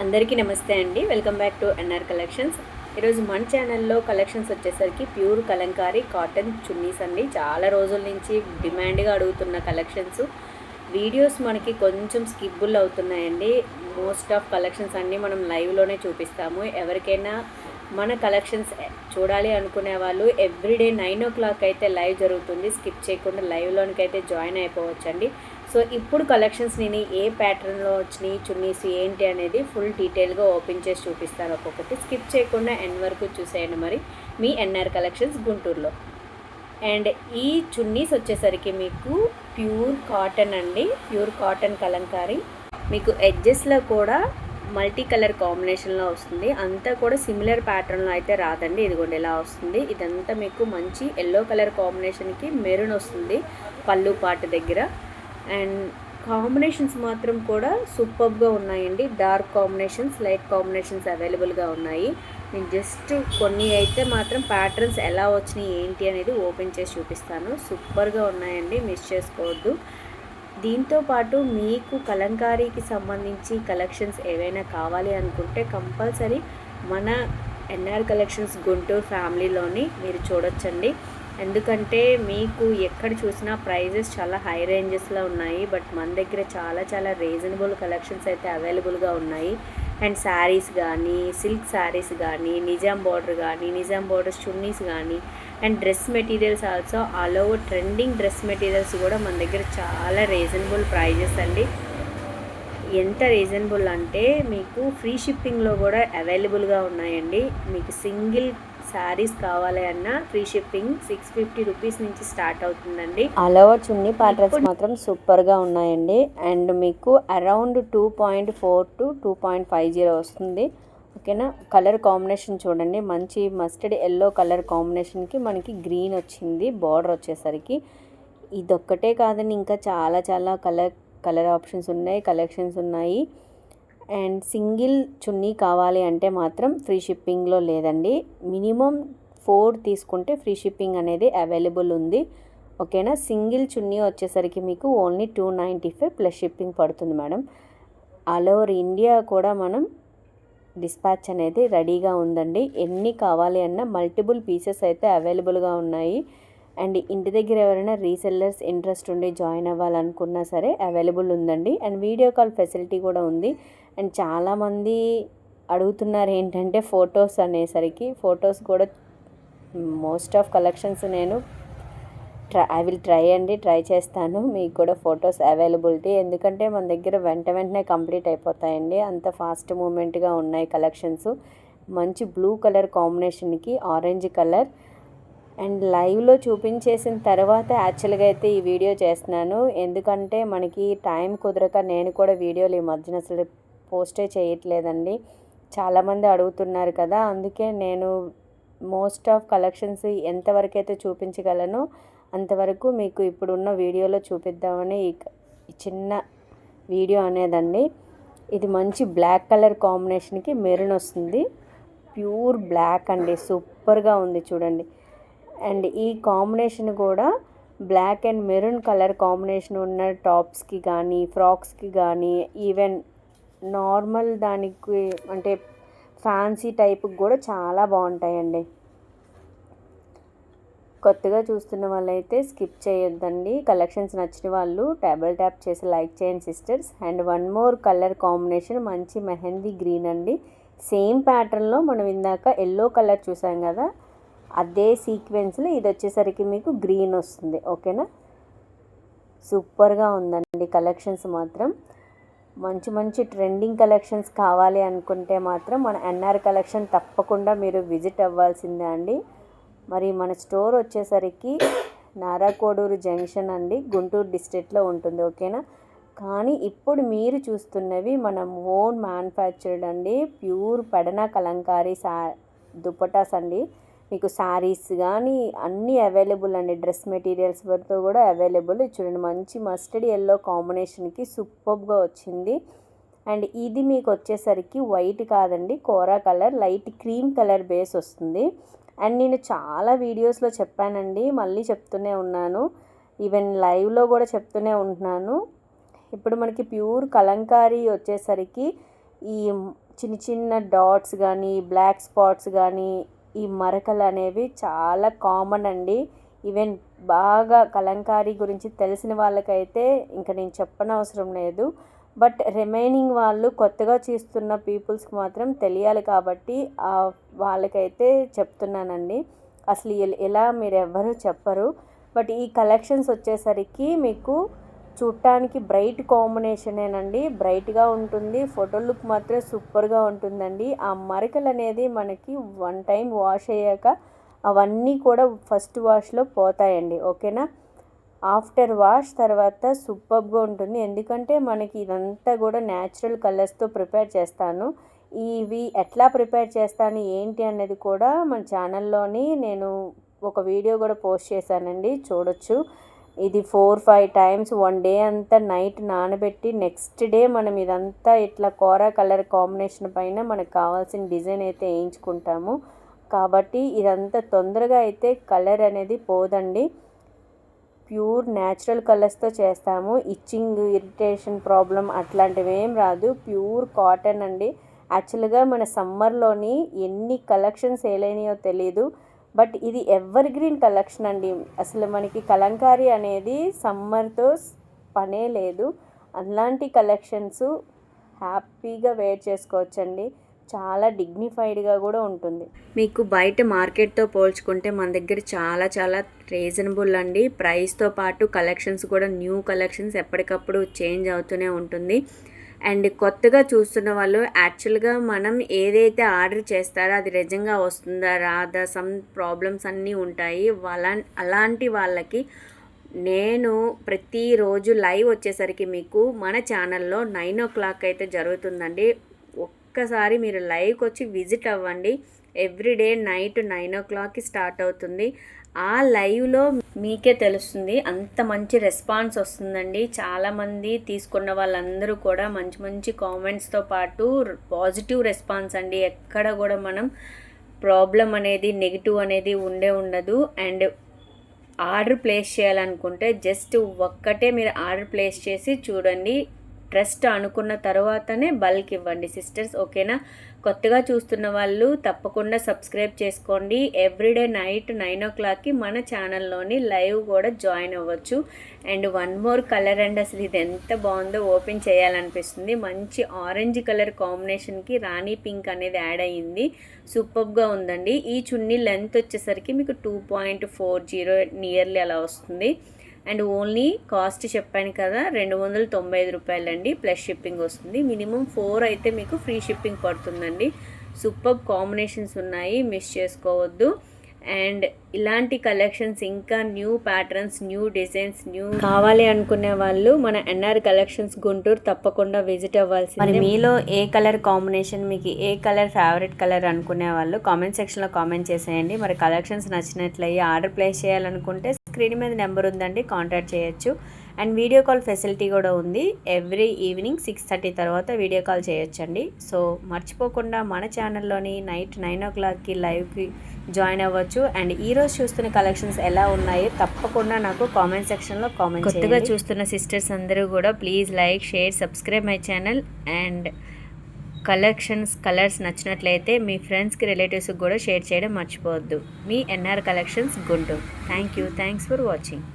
అందరికీ నమస్తే అండి. Welcome back to NR collections. ఈరోజు మన ఛానల్లో కలెక్షన్స్ వచ్చేసరికి ప్యూర్ కలంకారీ కాటన్ చున్నీస్ అండి. చాలా రోజుల నుంచి డిమాండ్గా అడుగుతున్న కలెక్షన్స్. వీడియోస్ మనకి కొంచెం స్కిబ్బుల్ అవుతున్నాయండి. మోస్ట్ ఆఫ్ కలెక్షన్స్ అన్నీ మనం లైవ్లోనే చూపిస్తాము. ఎవరికైనా మన కలెక్షన్స్ చూడాలి అనుకునే వాళ్ళు ఎవ్రీడే 9 o'clock అయితే లైవ్ జరుగుతుంది. స్కిప్ చేయకుండా లైవ్లోనికి అయితే జాయిన్ అయిపోవచ్చండి. సో ఇప్పుడు కలెక్షన్స్ నేను ఏ ప్యాటర్న్లో వచ్చినాయి, చున్నీస్ ఏంటి అనేది ఫుల్ డీటెయిల్గా ఓపెన్ చేసి చూపిస్తాను. ఒక్కొక్కటి స్కిప్ చేయకుండా ఎండ్ వరకు చూసేయండి. మరి మీ ఎన్ఆర్ కలెక్షన్స్ గుంటూరులో. అండ్ ఈ చున్నీస్ వచ్చేసరికి మీకు ప్యూర్ కాటన్ అండి. Pure cotton Kalamkari. మీకు ఎడ్జెస్లో కూడా మల్టీ కలర్ కాంబినేషన్లో వస్తుంది. అంతా కూడా సిమిలర్ ప్యాటర్న్లో అయితే రాదండి. ఇదిగోండి ఇలా వస్తుంది. ఇదంతా మీకు మంచి ఎల్లో కలర్ కాంబినేషన్కి మెరూన్ వస్తుంది పళ్ళు పాటు దగ్గర. అండ్ కాంబినేషన్స్ మాత్రం కూడా సూపర్గా ఉన్నాయండి. డార్క్ కాంబినేషన్స్, లైట్ కాంబినేషన్స్ అవైలబుల్గా ఉన్నాయి. నేను జస్ట్ కొన్ని అయితే మాత్రం ప్యాటర్న్స్ ఎలా వచ్చినాయి ఏంటి అనేది ఓపెన్ చేసి చూపిస్తాను. సూపర్గా ఉన్నాయండి, మిస్ చేసుకోవద్దు. దీంతోపాటు మీకు కలంకారీకి సంబంధించి కలెక్షన్స్ ఏవైనా కావాలి అనుకుంటే కంపల్సరీ మన ఎన్ఆర్ కలెక్షన్స్ గుంటూరు ఫ్యామిలీలోని మీరు చూడొచ్చండి. ఎందుకంటే మీకు ఎక్కడ చూసినా ప్రైజెస్ చాలా హై రేంజెస్లో ఉన్నాయి. బట్ మన దగ్గర చాలా రీజనబుల్ కలెక్షన్స్ అయితే అవైలబుల్గా ఉన్నాయి. అండ్ శారీస్ కానీ, సిల్క్ శారీస్ కానీ, నిజాం బార్డర్ కానీ, నిజాం బార్డర్ చున్నీస్ కానీ, and dress materials also all over trending dress materials కూడా మన దగ్గర చాలా రీజనబుల్ ప్రైజెస్ అండి. ఎంత రీజనబుల్ అంటే మీకు ఫ్రీ షిప్పింగ్లో కూడా అవైలబుల్గా ఉన్నాయండి. మీకు సింగిల్ శారీస్ కావాలి అన్నా ఫ్రీ షిప్పింగ్ 650 రూపీస్ నుంచి స్టార్ట్ అవుతుందండి. ఆల్ ఓవర్ చున్నీ ప్యాటర్న్స్ మాత్రం సూపర్గా ఉన్నాయండి. అండ్ మీకు అరౌండ్ 2.4 to 2.50 వస్తుంది. ఓకేనా. కలర్ కాంబినేషన్ చూడండి, మంచి మస్టర్డ్ ఎల్లో కలర్ కాంబినేషన్కి మనకి గ్రీన్ వచ్చింది బార్డర్ వచ్చేసరికి. ఇదొక్కటే కాదండి, ఇంకా చాలా కలర్ ఆప్షన్స్ ఉన్నాయి, కలెక్షన్స్ ఉన్నాయి. అండ్ సింగిల్ చున్నీ కావాలి అంటే మాత్రం ఫ్రీ షిప్పింగ్లో లేదండి. మినిమం 4 తీసుకుంటే ఫ్రీ షిప్పింగ్ అనేది అవైలబుల్ ఉంది. ఓకేనా. సింగిల్ చున్నీ వచ్చేసరికి మీకు ఓన్లీ 295 ప్లస్ షిప్పింగ్ పడుతుంది మేడం. ఆల్ ఓవర్ ఇండియా కూడా మనం డిస్పాచ్ అనేది రెడీగా ఉందండి. ఎన్ని కావాలి అన్న మల్టిపుల్ పీసెస్ అయితే అవైలబుల్గా ఉన్నాయి. అండ్ ఇంటి దగ్గర ఎవరైనా రీసెల్లర్స్ ఇంట్రెస్ట్ ఉండి జాయిన్ అవ్వాలనుకున్నా సరే అవైలబుల్ ఉందండి. అండ్ వీడియో కాల్ ఫెసిలిటీ కూడా ఉంది. అండ్ చాలామంది అడుగుతున్నారు ఏంటంటే ఫొటోస్ అనేసరికి, ఫొటోస్ కూడా మోస్ట్ ఆఫ్ కలెక్షన్స్ నేను ఐ విల్ ట్రై చేస్తాను. మీకు కూడా ఫొటోస్ అవైలబిలిటీ, ఎందుకంటే మన దగ్గర వెంటనే కంప్లీట్ అయిపోతాయండి. అంత ఫాస్ట్ మూమెంట్గా ఉన్నాయి కలెక్షన్స్. మంచి బ్లూ కలర్ కాంబినేషన్కి ఆరెంజ్ కలర్. అండ్ లైవ్లో చూపించేసిన తర్వాత యాక్చువల్గా అయితే ఈ వీడియో చేస్తున్నాను. ఎందుకంటే మనకి టైం కుదరక నేను కూడా వీడియోలు ఈ మధ్యన అసలు పోస్టే చేయట్లేదండి. చాలామంది అడుగుతున్నారు కదా, అందుకే నేను మోస్ట్ ఆఫ్ కలెక్షన్స్ ఎంతవరకు అయితే చూపించగలను అంతవరకు మీకు ఇప్పుడున్న వీడియోలో చూపిద్దామని ఈ చిన్న వీడియో అనేదండి. ఇది మంచి బ్లాక్ కలర్ కాంబినేషన్కి మెరూన్ వస్తుంది. ప్యూర్ బ్లాక్ అండి, సూపర్గా ఉంది చూడండి. అండ్ ఈ కాంబినేషన్ కూడా black and maroon colour combination ఉన్న టాప్స్కి కానీ, ఫ్రాక్స్కి కానీ, ఈవెన్ నార్మల్ దానికి అంటే ఫ్యాన్సీ టైప్కి కూడా చాలా బాగుంటాయండి. కొత్తగా చూస్తున్న వాళ్ళైతే స్కిప్ చేయొద్దండి. కలెక్షన్స్ నచ్చిన వాళ్ళు ట్యాప్ చేసి లైక్ చేయండి sisters. And one more colour combination మంచి మెహందీ గ్రీన్ అండి. సేమ్ ప్యాటర్న్లో మనం ఇందాక ఎల్లో కలర్ చూసాం కదా, అదే సీక్వెన్స్లో ఇది వచ్చేసరికి మీకు గ్రీన్ వస్తుంది. ఓకేనా. సూపర్గా ఉందండి కలెక్షన్స్ మాత్రం. మంచి ట్రెండింగ్ కలెక్షన్స్ కావాలి అనుకుంటే మాత్రం మన ఎన్ఆర్ కలెక్షన్ తప్పకుండా మీరు విజిట్ అవ్వాల్సిందే అండి. మరి మన స్టోర్ వచ్చేసరికి నారాకోడూరు జంక్షన్ అండి, గుంటూరు డిస్ట్రిక్ట్లో ఉంటుంది. ఓకేనా. కానీ ఇప్పుడు మీరు చూస్తున్నవి మనం ఓన్ మ్యానుఫ్యాక్చర్డ్ అండి. ప్యూర్ పెడనా కలంకారీ దుపటాస్ అండి. మీకు శారీస్ కానీ అన్నీ అవైలబుల్ అండి. డ్రెస్ మెటీరియల్స్ వరకు కూడా అవైలబుల్. చూడండి, మంచి మస్టర్డ్ ఎల్లో కాంబినేషన్కి సూపర్గా వచ్చింది. అండ్ ఇది మీకు వచ్చేసరికి వైట్ కాదండి, kora colour, light cream colour base వస్తుంది. అండ్ నేను చాలా వీడియోస్లో చెప్పానండి, మళ్ళీ చెప్తూనే ఉన్నాను, ఈవెన్ లైవ్లో కూడా చెప్తూనే ఉంటున్నాను. ఇప్పుడు మనకి ప్యూర్ కలంకారీ వచ్చేసరికి ఈ చిన్న చిన్న డాట్స్ కానీ బ్లాక్ స్పాట్స్ కానీ ఈ మరకలు అనేవి చాలా కామన్ అండి. ఈవెన్ బాగా కలంకారీ గురించి తెలిసిన వాళ్ళకైతే ఇంకా నేను చెప్పనవసరం లేదు. బట్ రిమైనింగ్ వాళ్ళు కొత్తగా చూస్తున్న పీపుల్స్కి మాత్రం తెలియాలి కాబట్టి వాళ్ళకైతే చెప్తున్నానండి. అసలు ఎలా మీరు ఎవ్వరూ చెప్పరు. బట్ ఈ కలెక్షన్స్ వచ్చేసరికి మీకు చూడటానికి బ్రైట్ కాంబినేషనేనండి. బ్రైట్గా ఉంటుంది, ఫోటో లుక్ మాత్రం సూపర్గా ఉంటుందండి. ఆ మరకలు అనేది మనకి 1 టైం వాష్ అయ్యాక అవన్నీ కూడా ఫస్ట్ వాష్లో పోతాయండి. ఓకేనా. ఆఫ్టర్ వాష్ తర్వాత సూపర్గా ఉంటుంది. ఎందుకంటే మనకి ఇదంతా కూడా న్యాచురల్ కలర్స్తో ప్రిపేర్ చేస్తాను. ఇవి ఎట్లా ప్రిపేర్ చేస్తాను ఏంటి అనేది కూడా మన ఛానల్లోని నేను ఒక వీడియో కూడా పోస్ట్ చేశానండి, చూడొచ్చు. ఇది 4-5 టైమ్స్ 1 డే అంతా నైట్ నానబెట్టి నెక్స్ట్ డే మనం ఇదంతా ఇట్లా కోరా కలర్ కాంబినేషన్ పైన మనకు కావాల్సిన డిజైన్ అయితే వేయించుకుంటాము. కాబట్టి ఇదంతా తొందరగా అయితే కలర్ అనేది పోదండి. ప్యూర్ న్యాచురల్ కలర్స్తో చేస్తాము. ఇచ్చింగ్, ఇరిటేషన్ ప్రాబ్లం అట్లాంటివి ఏం రాదు. ప్యూర్ కాటన్ అండి. యాక్చువల్గా మన సమ్మర్లోని ఎన్ని కలెక్షన్స్ సేలైనాయో తెలీదు. బట్ ఇది ఎవర్ గ్రీన్ కలెక్షన్ అండి. అసలు మనకి కలంకారీ అనేది సమ్మర్తో పనే లేదు. అలాంటి కలెక్షన్స్ హ్యాపీగా వేర్ చేసుకోవచ్చండి. చాలా డిగ్నిఫైడ్గా కూడా ఉంటుంది. మీకు బయట మార్కెట్తో పోల్చుకుంటే మన దగ్గర చాలా చాలా రీజనబుల్ అండి. ప్రైస్తో పాటు కలెక్షన్స్ కూడా న్యూ కలెక్షన్స్ ఎప్పటికప్పుడు చేంజ్ అవుతూనే ఉంటుంది. అండ్ కొత్తగా చూస్తున్న వాళ్ళు యాక్చువల్గా మనం ఏదైతే ఆర్డర్ చేస్తారో అది నిజంగా వస్తుందా రాదా, సమ్ ప్రాబ్లమ్స్ అన్నీ ఉంటాయి. అలాంటి వాళ్ళకి నేను ప్రతిరోజు లైవ్ వచ్చేసరికి మీకు మన ఛానల్లో 9 o'clock అయితే జరుగుతుందండి. ఒక్కసారి మీరు లైవ్కి వచ్చి విజిట్ అవ్వండి. ఎవ్రీడే నైట్ 9 o'clockకి స్టార్ట్ అవుతుంది. ఆ లైవ్లో మీకే తెలుస్తుంది, అంత మంచి రెస్పాన్స్ వస్తుందండి. చాలామంది తీసుకున్న వాళ్ళందరూ కూడా మంచి మంచి కామెంట్స్తో పాటు పాజిటివ్ రెస్పాన్స్ అండి. ఎక్కడ కూడా మనం ప్రాబ్లం అనేది నెగిటివ్ అనేది ఉండదు. అండ్ ఆర్డర్ ప్లేస్ చేయాలనుకుంటే జస్ట్ ఒక్కటే మీరు ఆర్డర్ ప్లేస్ చేసి చూడండి. ట్రస్ట్ అనుకున్న తర్వాతనే బల్క్ ఇవ్వండి సిస్టర్స్, ఓకేనా. కొత్తగా చూస్తున్న వాళ్ళు తప్పకుండా సబ్స్క్రైబ్ చేసుకోండి. ఎవ్రీడే నైట్ 9 o'clockకి మన ఛానల్లోని లైవ్ కూడా జాయిన్ అవ్వచ్చు. అండ్ 1 more కలర్ అండి. అసలు ఇది ఎంత బాగుందో ఓపెన్ చేయాలనిపిస్తుంది. మంచి ఆరెంజ్ కలర్ కాంబినేషన్కి రాణి పింక్ అనేది యాడ్ అయ్యింది. సూపర్గా ఉందండి. ఈ చున్నీ లెంత్ వచ్చేసరికి మీకు 2.40 నియర్లీ అలా వస్తుంది. అండ్ ఓన్లీ కాస్ట్ చెప్పాను కదా 295 రూపాయలండి, ప్లస్ షిప్పింగ్ వస్తుంది. మినిమం 4 అయితే మీకు ఫ్రీ షిప్పింగ్ పడుతుందండి. సూపర్ కాంబినేషన్స్ ఉన్నాయి, మిస్ చేసుకోవద్దు. అండ్ ఇలాంటి కలెక్షన్స్ ఇంకా new patterns, new designs, new కావాలి అనుకునే వాళ్ళు మన ఎన్ఆర్ కలెక్షన్స్ గుంటూరు తప్పకుండా విజిట్ అవ్వాల్సింది. మరి మీలో ఏ కలర్ కాంబినేషన్, మీకు ఏ కలర్ ఫేవరెట్ కలర్ అనుకునే వాళ్ళు కామెంట్ సెక్షన్లో కామెంట్ చేసేయండి. మరి కలెక్షన్స్ నచ్చినట్లయి ఆర్డర్ ప్లేస్ చేయాలనుకుంటే స్క్రీన్ మీద నెంబర్ ఉందండి, కాంటాక్ట్ చేయొచ్చు. అండ్ వీడియో కాల్ ఫెసిలిటీ కూడా ఉంది. ఎవ్రీ ఈవినింగ్ 6:30 తర్వాత వీడియో కాల్ చేయొచ్చండి. సో మర్చిపోకుండా మన ఛానల్లోని నైట్ 9 o'clockకి లైవ్కి జాయిన్ అవ్వచ్చు. అండ్ ఈరోజు చూస్తున్న కలెక్షన్స్ ఎలా ఉన్నాయో తప్పకుండా నాకు కామెంట్ సెక్షన్లో కామెంట్ చేయండి. కొత్తగా చూస్తున్న సిస్టర్స్ అందరూ కూడా please like, share, subscribe my channel. And colours నచ్చినట్లయితే మీ ఫ్రెండ్స్కి, రిలేటివ్స్కి కూడా షేర్ చేయడం మర్చిపోవద్దు. మీ NR collections Guntur. Thanks for watching.